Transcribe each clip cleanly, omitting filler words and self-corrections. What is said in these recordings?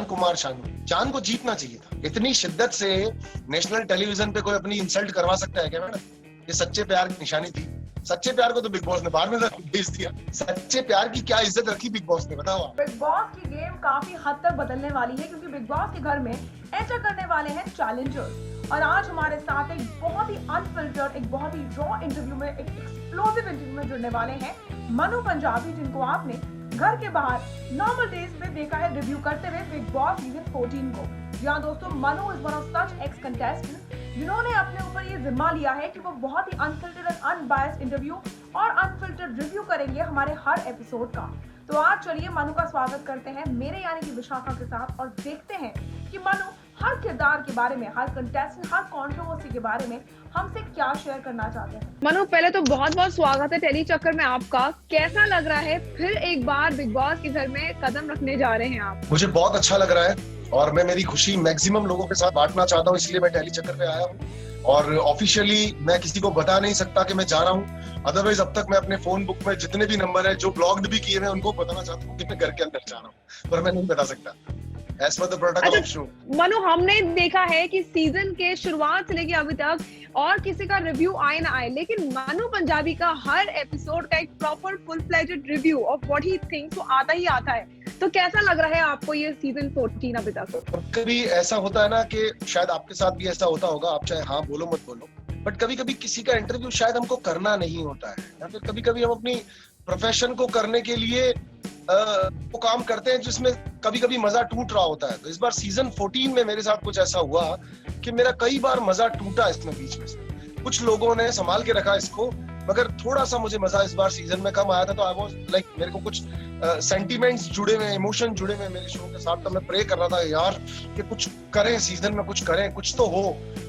कुमार शानू, चांद को जीतना चाहिए था। इतनी शिद्दत से नेशनल टेलीविजन पे कोई अपनी इंसल्ट करवा सकता है क्या मैडम? ये सच्चे प्यार की निशानी थी। सच्चे प्यार को तो बिग बॉस ने बाहर में भेज दिया। सच्चे प्यार की क्या इज्जत रखी बिग बॉस ने, बताओ आप। बिग बॉस की गेम काफी हद तक बदलने वाली है, क्योंकि बिग बॉस के घर में एंटर करने वाले हैं चैलेंजर्स। और आज हमारे साथ एक बहुत ही अनफिल्टर्ड, एक बहुत ही रॉ इंटरव्यू में, एक एक्सप्लोसिव इंटरव्यू में जुड़ने वाले हैं मनु पंजाबी, जिनको आपने घर के बाहर नॉर्मल डेज पे देखा है रिव्यू करते हुए बिग बॉस सीजन 14 को। जी हाँ दोस्तों, Manu is one of such ex contestant जिन्होंने अपने ऊपर ये जिम्मा लिया है कि वो बहुत ही अनफिल्टर्ड एंड अनबायस्ड इंटरव्यू और अनफिल्टर्ड रिव्यू करेंगे हमारे हर एपिसोड का। तो आज चलिए मनु का स्वागत करते हैं मेरे यानी कि विशाखा के साथ, और देखते हैं कि मनु हर किरदार के बारे में, हर कंटेस्टेंट, हर कंट्रोवर्सी के बारे में हमसे क्या शेयर करना चाहते हैं। मनु, पहले तो बहुत बहुत स्वागत है टेली चक्कर में आपका। कैसा लग रहा है फिर एक बार बिग बॉस के घर में कदम रखने जा रहे हैं आप? मुझे बहुत अच्छा लग रहा है और मैं मेरी खुशी मैक्सिमम लोगों के साथ बांटना चाहता हूँ, इसलिए मैं टेली चक्कर पे आया हूँ। और ऑफिशियली मैं किसी को बता नहीं सकता कि मैं जा रहा हूँ। अदरवाइज अब तक मैं अपने फोन बुक में जितने भी नंबर है जो ब्लॉक्ड भी किए हैं उनको बताना चाहता हूँ कि मैं घर के अंदर जा रहा हूँ, पर मैं नहीं बता सकता as per the protocol of show. Manu, हमने देखा है कि सीजन के शुरुआत से लेके अभी तक और किसी का रिव्यू आए ना आए, लेकिन मनु पंजाबी का हर एपिसोड का एक proper full fledged review of what he thinks वो आता ही आता है। तो कैसा लग रहा है आपको ये सीजन 14 अभी तक? कभी ऐसा होता है ना कि शायद आपके साथ भी ऐसा होता होगा, आप चाहे हाँ बोलो मत बोलो, बट कभी कभी किसी का इंटरव्यू शायद हमको करना नहीं होता है, या फिर कभी कभी हम अपनी प्रोफेशन को करने के लिए वो काम करते हैं जिसमें कभी कभी मजा टूट रहा होता है। तो इस बार सीजन 14 में मेरे साथ कुछ ऐसा हुआ कि मेरा कई बार मजा टूटा इसमें बीच में से। कुछ लोगों ने संभाल के रखा इसको, मगर थोड़ा सा मुझे मजा इस बार सीजन में कम आया था। तो आई वाज लाइक, मेरे को कुछ सेंटिमेंट्स जुड़े हुए, इमोशन जुड़े हुए मेरे शो के साथ। तो मैं प्रे कर रहा था यार कि कुछ करें सीजन में, कुछ करें, कुछ तो हो।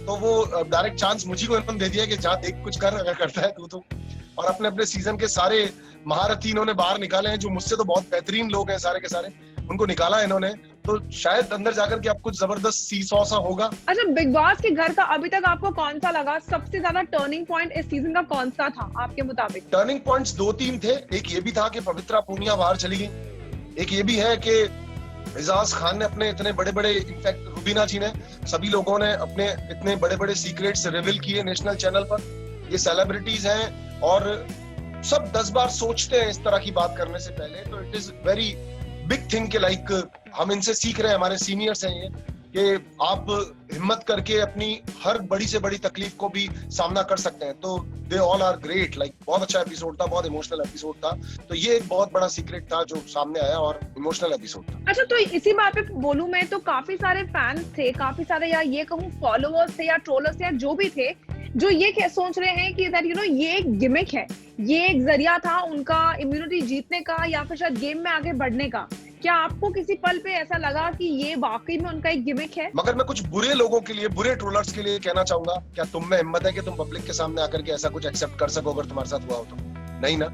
तो वो डायरेक्ट चांस मुझे को इन्होंने दे दिया कि जा देख कुछ कर, अगर करता है तू तो। और अपने अपने सीजन के सारे महारथी इन्होंने बाहर निकाले हैं, जो मुझसे तो बहुत बेहतरीन लोग हैं सारे के सारे, उनको निकाला है इन्होंने। तो शायद अंदर जाकर के अब कुछ जबरदस्त सीसॉ सा होगा। अच्छा, बिग बॉस के घर का अभी तक आपको कौन सा लगा सबसे ज्यादा टर्निंग पॉइंट इस सीजन का? कौन सा था आपके मुताबिक? टर्निंग पॉइंट्स 2-3 थे। एक ये भी था कि पवित्रा पूनिया बाहर चली गई। एक ये भी है कि एजाज खान ने अपने इतने बड़े बड़े, इनफैक्ट रुबीना जी ने, सभी लोगों ने अपने इतने बड़े बड़े सीक्रेट्स रिवील किए नेशनल चैनल पर। ये सेलिब्रिटीज हैं और सब 10 बार सोचते हैं इस तरह की बात करने से पहले। तो it is very big thing कि लाइक हम इनसे सीख रहे हैं, हमारे सीनियर्स हैं ये, कि आप हिम्मत करके अपनी हर बड़ी से बड़ी तकलीफ को भी सामना कर सकते हैं। तो they all are great. Like बहुत अच्छा एपिसोड था, बहुत इमोशनल एपिसोड था। तो ये एक बहुत बड़ा सीक्रेट था जो सामने आया और इमोशनल एपिसोड था। अच्छा, तो इसी बात पे बोलूं मैं, तो काफी सारे फैंस थे, काफी सारे, या ये कहूं फॉलोअर्स थे या ट्रोलर्स या जो भी थे, जो ये सोच रहे हैं कि दैट ये एक गिमिक है, ये एक जरिया था उनका इम्यूनिटी जीतने का या फिर शायद गेम में आगे बढ़ने का। क्या आपको किसी पल पे ऐसा लगा कि ये वाकई में उनका एक गिमिक है? मगर मैं कुछ बुरे लोगों के लिए, बुरे ट्रोलर्स के लिए कहना चाहूंगा, क्या तुम में हिम्मत है कि तुम पब्लिक के सामने आकर के ऐसा कुछ एक्सेप्ट कर सको अगर तुम्हारे साथ हुआ हो तो? नहीं ना।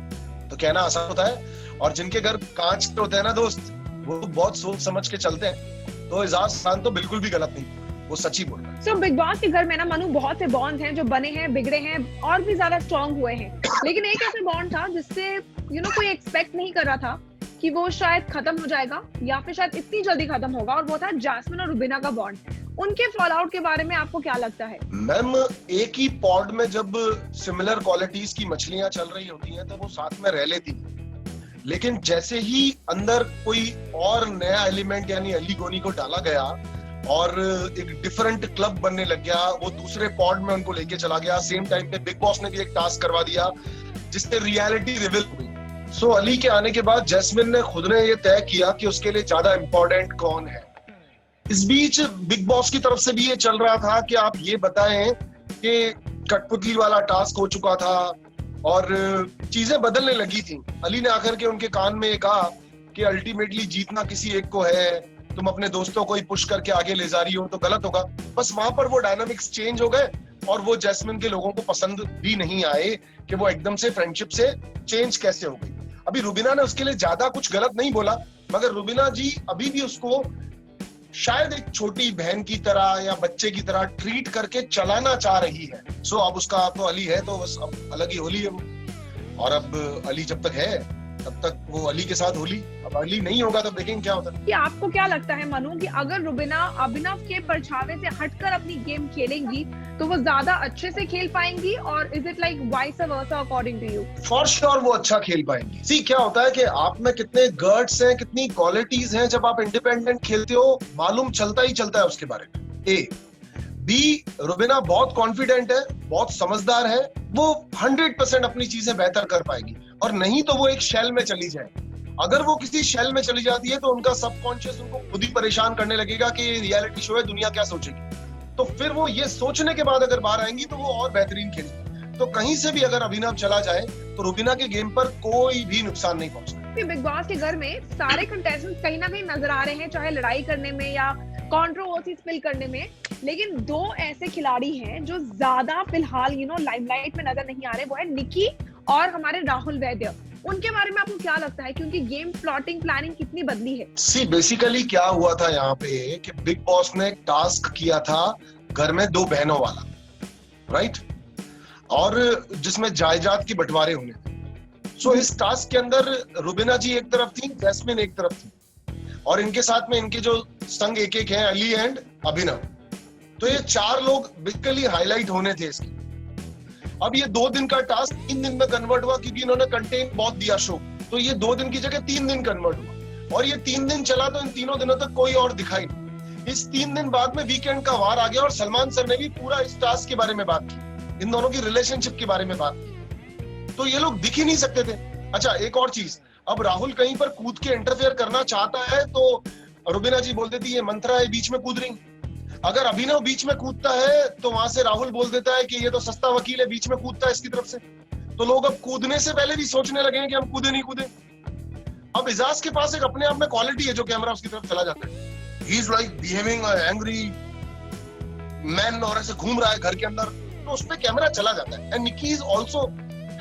तो कहना आसान होता है, और जिनके घर कांच के होते हैं ना दोस्त, वो बहुत सोच समझ के चलते हैं। तो एजाज खान तो बिल्कुल भी गलत नहीं, वो सच्ची बोल रहा है। So, बिग बॉस के घर में ना मनु बहुत से बॉन्ड हैं जो बने हैं, बिगड़े हैं और भी ज्यादा स्ट्रॉन्ग हुए हैं, लेकिन एक ऐसा बॉन्ड था जिससे कोई एक्सपेक्ट नहीं कर रहा था कि वो शायद खत्म हो जाएगा या फिर शायद इतनी जल्दी खत्म होगा, और वो था जैस्मिन और रुबीना का बॉन्ड। उनके फॉल आउट के बारे में आपको क्या लगता है? मैम, एक ही पॉड में जब सिमिलर क्वालिटीज की मछलियां चल रही होती हैं तो वो साथ में रह लेती, लेकिन जैसे ही अंदर कोई और नया एलिमेंट यानी एलिगोनी को डाला गया और एक डिफरेंट क्लब बनने लग गया, वो दूसरे पॉड में उनको लेके चला गया। सेम टाइम पे बिग बॉस ने भी एक टास्क करवा दिया जिससे रियलिटी रिवील हुई। सो अली के आने के बाद जैस्मिन ने खुद ने ये तय किया कि उसके लिए ज्यादा इंपॉर्टेंट कौन है। इस बीच बिग बॉस की तरफ से भी ये चल रहा था कि आप ये बताएं कि कठपुतली वाला टास्क हो चुका था और चीजें बदलने लगी थी। अली ने आकर के उनके कान में कहा कि अल्टीमेटली जीतना किसी एक को है, तुम अपने दोस्तों को ही पुश करके आगे ले जा रही हो तो गलत होगा। बस वहां पर वो डायनामिक्स चेंज हो गए और वो जैस्मिन के लोगों को पसंद भी नहीं आए कि वो एकदम से फ्रेंडशिप से चेंज कैसे हो गई। अभी रुबीना ने उसके लिए ज्यादा कुछ गलत नहीं बोला, मगर रुबीना जी अभी भी उसको शायद एक छोटी बहन की तरह या बच्चे की तरह ट्रीट करके चलाना चाह रही है। सो अब उसका तो अली है तो बस अब अलग ही होली है। और अब अली जब तक है तब तक वो अली के साथ होली, अब अली नहीं होगा तब देखेंगे क्या होता है। कि आपको क्या लगता है मनु कि अगर रुबीना अभिनव के परछावे से हटकर अपनी गेम खेलेंगी तो वो ज्यादा अच्छे से खेल पाएंगी, और is it like vice versa according to you? For sure वो अच्छा खेल पाएंगी। सी क्या होता है कि आप में कितने गर्ड्स हैं, कितनी क्वालिटीज हैं, जब आप इंडिपेंडेंट खेलते हो मालूम चलता ही चलता है उसके बारे में। ए बी, रुबीना बहुत कॉन्फिडेंट है, बहुत समझदार है, वो 100% अपनी चीजें बेहतर कर पाएगी, और नहीं तो वो एक शेल में चली जाए। अगर वो किसी शेल में चली जाती है तो उनका सबकॉन्शियस उनको खुद ही परेशान करने लगेगा कि ये रियलिटी शो है, दुनिया क्या सोचेगी। तो फिर वो ये सोचने के बाद अगर बाहर आएंगी तो वो और बेहतरीन खेलेगी। तो कहीं से भी अगर अभिनव चला जाए तो रुबीना के गेम पर कोई भी नुकसान नहीं पहुंचता। बिग बॉस के घर में सारे कंटेस्टेंट्स कहीं ना कहीं नजर आ रहे हैं, चाहे लड़ाई करने में या कंट्रोवर्सी स्पिल करने में, लेकिन दो ऐसे खिलाड़ी हैं जो ज्यादा फिलहाल लाइमलाइट में नजर नहीं आ रहे, वो है निकी और हमारे राहुल वैद्य। उनके बारे में आपको क्या लगता है कि उनकी गेम प्लॉटिंग प्लानिंग कितनी बदली है? सी बेसिकली क्या हुआ था यहाँ पे कि बिग बॉस ने एक टास्क किया था घर में दो बहनों वाला, राइट, और जिसमें जायदाद की बंटवारे होने थे। सो इस टास्क के अंदर रुबीना जी एक तरफ थी, जैस्मिन एक तरफ थी, और इनके साथ में इनके जो संग एक एक हैं अली एंड अभिनव। तो ये चार लोग बेसिकली हाईलाइट होने थे इसके। अब ये 2 दिन का टास्क 3 दिन में कन्वर्ट हुआ क्योंकि इन्होंने कंटेंट बहुत दिया शो, तो ये 2 दिन की जगह 3 दिन कन्वर्ट हुआ, और ये 3 दिन चला तो इन तीनों दिनों तक कोई और दिखाई नहीं। इस 3 दिन बाद में वीकेंड का वार आ गया और सलमान सर ने भी पूरा इस टास्क के बारे में बात की, इन दोनों की रिलेशनशिप के बारे में बात की, तो ये लोग दिख ही नहीं सकते थे। अच्छा एक और चीज, अब राहुल कहीं पर कूद के इंटरफेयर करना चाहता है तो रुबीना जी बोल देती है मंत्रा है बीच में कूद रही। अगर अभिनव बीच में कूदता है तो वहां से राहुल बोल देता है कि ये तो सस्ता वकील है, बीच में कूदता है इसकी तरफ से। तो लोग अब कूदने से पहले भी सोचने लगे हैं कि हम कूदे नहीं कूदे। अब इजाज के पास एक अपने आप में क्वालिटी है जो कैमरा उसकी तरफ चला जाता है, he is like behaving angry man, और ऐसे घूम रहा है घर के अंदर, तो उस पर कैमरा चला जाता है। And Nicky is also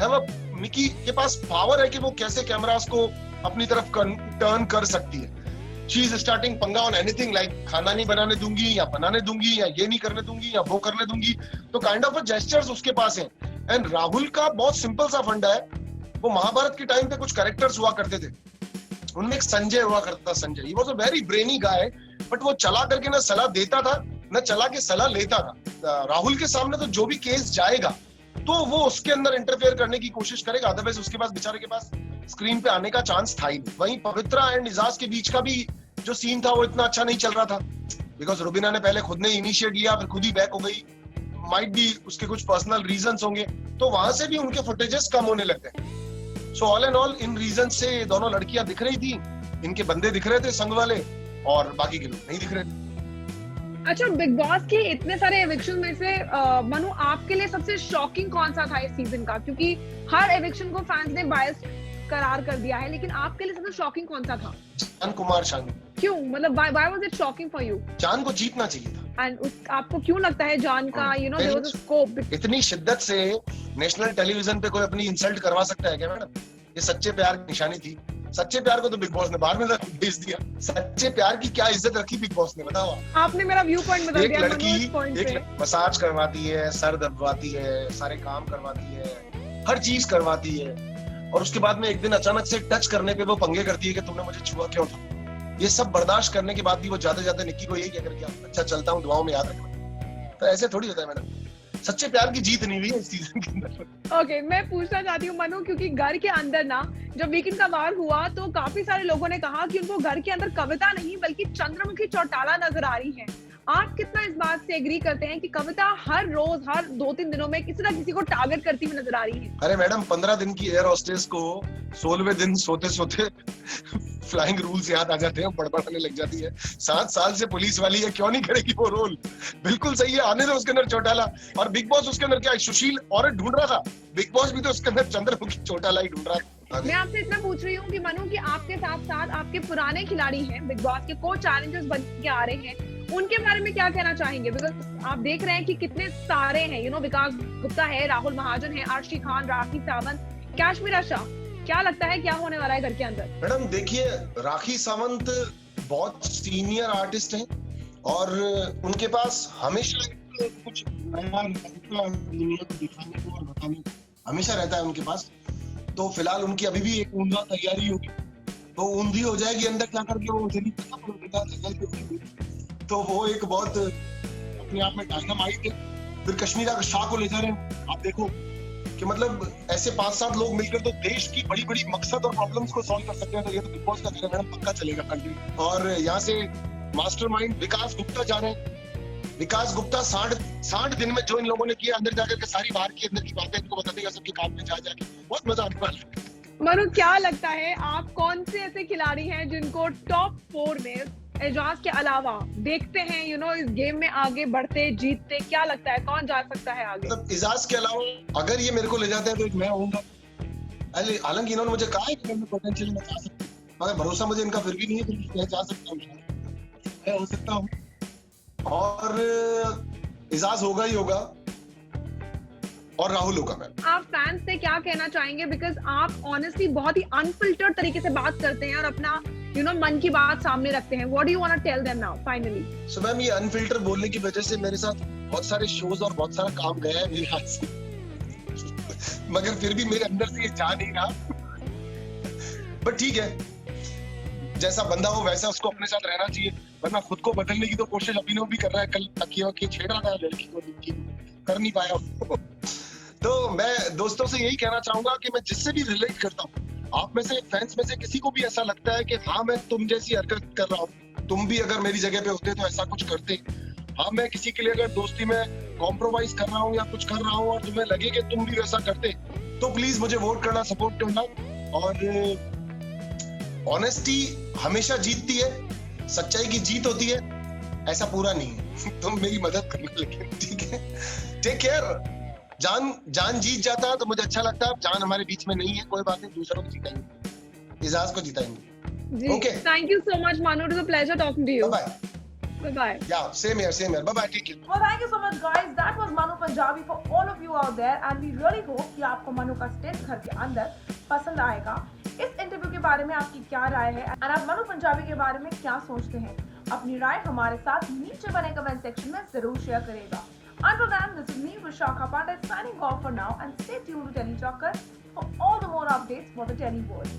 have a, Nicky के पास पावर है कि वो कैसे कैमरास को अपनी तरफ टर्न कर सकती है। शी इज स्टार्टिंग पंगा ऑन एनीथिंग, लाइक खाना नहीं बनाने दूंगी या बनाने दूंगी या ये नहीं करने दूंगी या वो करने दूंगी, तो काइंड ऑफ जेस्चर्स उसके पास हैं। एंड राहुल का बहुत सिंपल सा फंडा है, वो महाभारत के टाइम पे कुछ कैरेक्टर्स हुआ करते थे, उनमें एक संजय हुआ करता था, Sanjay, he was a very brainy guy, but वो चला करके ना सलाह देता था ना चला के सलाह लेता था। राहुल के सामने तो जो भी केस जाएगा तो वो उसके अंदर इंटरफेयर करने की कोशिश करेगा, अदरवाइज उसके पास बेचारे के पास स्क्रीन पे आने का चांस था ही नहीं। वहीं पवित्रा एंड इजाज के बीच का भी जो सीन था वो इतना अच्छा नहीं चल रहा था, बिकॉज रुबीना ने पहले खुद ने इनिशिएट लिया, फिर खुद ही बैक हो गई, माइट बी उसके कुछ पर्सनल रीजंस होंगे, तो वहां से भी उनके फुटेजेस कम होने लग गए। So all and all in reason से दोनों लड़कियां दिख रही थी, इनके बंदे दिख रहे थे संग वाले, और बाकी के लोग नहीं दिख रहे थे। अच्छा, बिग बॉस के इतने सारे एविक्शन में से मनु आपके लिए सबसे शॉकिंग कौन सा था इस सीजन का? क्योंकि हर एविक्शन को फैंस ने बायस्ड करार कर दिया है, लेकिन आपके लिए सबसे शॉकिंग कौन सा था? जान कुमार शानू। क्यों, मतलब why was it shocking for you? जान को जीतना चाहिए था। एंड आपको क्यों लगता है जान का there was a scope? इतनी शिद्दत से नेशनल टेलीविजन पे कोई अपनी इंसल्ट करवा सकता है क्या मैडम? ये सच्चे प्यार की निशानी थी। सच्चे प्यार को तो बिग बॉस ने बाहर में भेज दिया। सच्चे प्यार की क्या इज्जत रखी बिग बॉस ने, बताओ आपने मेरा व्यू पॉइंट बदल दिया। एक लड़की एक मसाज करवाती है, सर दबवाती है, सारे काम करवाती है, हर चीज करवाती है, और उसके बाद में एक दिन अचानक से टच करने पे वो पंगे करती है कि तुमने मुझे छुआ क्यों था। ये सब बर्दाश्त करने के बाद भी वो जाते जाते निक्की को यही कहकर गया, अच्छा चलता हूँ, दुआओं में याद रखना। तो ऐसे थोड़ी होता है मैडम, सच्चे प्यार की जीत नहीं हुई है इस सीजन के अंदर। ओके, मैं पूछना चाहती हूँ मनु, क्योंकि घर के अंदर ना जब वीकेंड का वार हुआ तो काफी सारे लोगों ने कहा कि उनको घर के अंदर कविता नहीं बल्कि चंद्रमुखी चौटाला नजर आ रही है। आप कितना इस बात से एग्री करते हैं कि कविता हर रोज हर 2-3 दिनों में किसी ना किसी को टारगेट करती हुई नजर आ रही है? अरे मैडम, 15 दिन की एयर होस्टेस को 16वें दिन सोते सोते फ्लाइंग रूल्स याद आ जाते हैं, बड़बड़ाने लग जाती है। 7 साल से पुलिस वाली है, क्यों नहीं करेगी वो रोल? बिल्कुल सही है, आने दो उसके अंदर चौटाला। और बिग बॉस उसके अंदर क्या सुशील औरत ढूंढ रहा था, बिग बॉस भी तो उसके अंदर चंद्रमुखी चौटाला ही ढूंढ रहा था। मैं आपसे इतना पूछ रही हूँ कि मनु कि आपके साथ साथ आपके पुराने खिलाड़ी हैं, बिग बॉस के को चैलेंजर्स बन के आ रहे हैं, उनके बारे में क्या कहना चाहेंगे? बिकॉज आप देख रहे हैं कि कितने सारे हैं, विकास गुप्ता है, राहुल महाजन है, अर्शी खान, राखी सावंत, काश्मीरा शाह। क्या लगता है क्या होने वाला है घर के अंदर? मैडम देखिए, राखी सावंत बहुत सीनियर आर्टिस्ट हैं और उनके पास हमेशा कुछ नया दुनिया को दिखाने को और बताने को हमेशा रहता है उनके पास। तो फिलहाल उनकी अभी भी एक ऊंधा तैयारी होगी, तो ऊंधी हो जाएगी अंदर क्या करके वो मुझे नहीं पता, पर उनका रिजल्ट होगी। तो वो एक बहुत अपने आप में डायनामाइट है। फिर कश्मीरा का शाह को ले जा रहे हैं, आप देखो कि मतलब ऐसे 5-7 लोग मिलकर तो देश की बड़ी बड़ी मकसद और प्रॉब्लम्स को सॉल्व कर सकते हैं। तो ये तो बिग बॉस का घर है मैडम, पक्का चलेगा कंटिन्यू। और यहाँ से मास्टरमाइंड विकास गुप्ता जा रहे हैं। विकास गुप्ता 60 दिन में जो इन लोगों ने किया, अंदर जाकर के सारी बाहर की अंदर की बातें इनको बता देगा सबके काम में जा जाके, बहुत मजा आने वाला है। मनु, क्या लगता है आप कौन से ऐसे खिलाड़ी हैं जिनको टॉप 4 में एजाज के अलावा देखते हैं, इस गेम में आगे बढ़ते जीतते? क्या लगता है कौन जा सकता है आगे? मतलब एजाज के अलावा अगर ये मेरे को ले जाते हैं तो एक मैं होऊंगा। हालांकि इन्होंने मुझे कहा है कि मैं पोटेंशियल में जा सकता हूँ, मगर भरोसा मुझे इनका फिर भी नहीं है, फिर मैं जा सकता हूँ, मैं हो सकता हूँ। और एजाज होगा ही होगा और राहुल होगा। मैम आप फैंस से क्या कहना चाहेंगे, बिकॉज आप ऑनेस्टली बहुत ही अनफिल्टर्ड तरीके से बात करते हैं और अपना मन की बात सामने रखते हैं। What do you want to tell them now finally? So ma'am ये अनफिल्टर बोलने की वजह से मेरे साथ बहुत सारे शोज और बहुत सारा काम गया है मेरे हाथ से मगर फिर भी मेरे अंदर से ये जा नहीं रहा बट ठीक है, जैसा बंदा हो वैसा उसको अपने साथ रहना चाहिए, वरना खुद को बदलने की तो कोशिश अभिनव भी कर रहा है। कल तकिया की छेड़ रहा था लड़की को, कर नहीं पाया तो मैं दोस्तों से यही कहना चाहूंगा कि मैं जिससे भी रिलेट करता हूँ, आप में से फैंस में से किसी को भी ऐसा लगता है कि हाँ मैं तुम जैसी हरकत कर रहा हूँ, तुम भी अगर मेरी जगह पे होते तो ऐसा कुछ करते, हाँ मैं किसी के लिए अगर दोस्ती में कॉम्प्रोमाइज कर रहा हूँ या कुछ कर रहा हूँ और तुम्हें लगे कि तुम भी वैसा करते, तो प्लीज मुझे वोट करना, सपोर्ट करना। और ऑनेस्टी हमेशा जीतती है, सच्चाई की जीत होती है, ऐसा पूरा नहीं है तुम मेरी मदद करना, लेकिन ठीक है, टेक केयर। जान जीत जाता तो मुझे अच्छा लगता, जान हमारे बीच में नहीं है, कोई बात नहीं, दूसरों को जिताएंगे, एजाज को जिताएंगे। Okay, thank you so much Manu, it was a pleasure talking to you. Bye bye. Yeah same here, bye bye, take care. Well, thank you so much, guys. That was Manu Punjabi for all of you out there, and we really hope कि आपको मनु का state घर के अंदर पसंद आएगा। इस interview के बारे में आपकी क्या राय है, और आप मनु पंजाबी के बारे में क्या सोचते हैं? अपनी राय हमारे साथ नीचे बने कमेंट सेक्शन में जरूर शेयर करेगा। Until then, this is me, Vishakha Pandit, signing off for now, and stay tuned to Telly Talker for all the more updates for the Telly world.